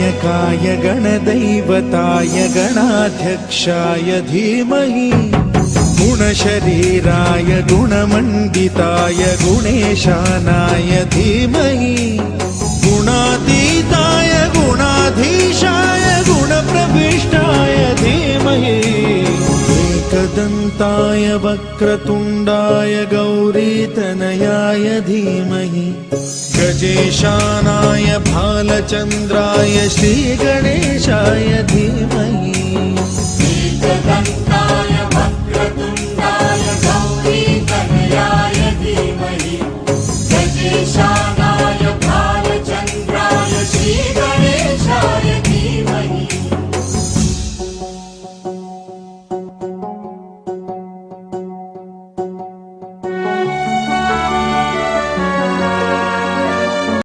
गणनायकाय गणदैवताय गणाध्यक्षाय धीमहि गुणशरीराय गुणमण्डिताय गुणेशानाय धीमहि गुणातीताय गुणाधीशाय गुणप्रविष्टाय धीमहि एकदन्ताय वक्रतुण्डाय गौरीतनयाय धीमहि गजेशानाय भालचन्द्राय श्रीगणेशाय धीमहि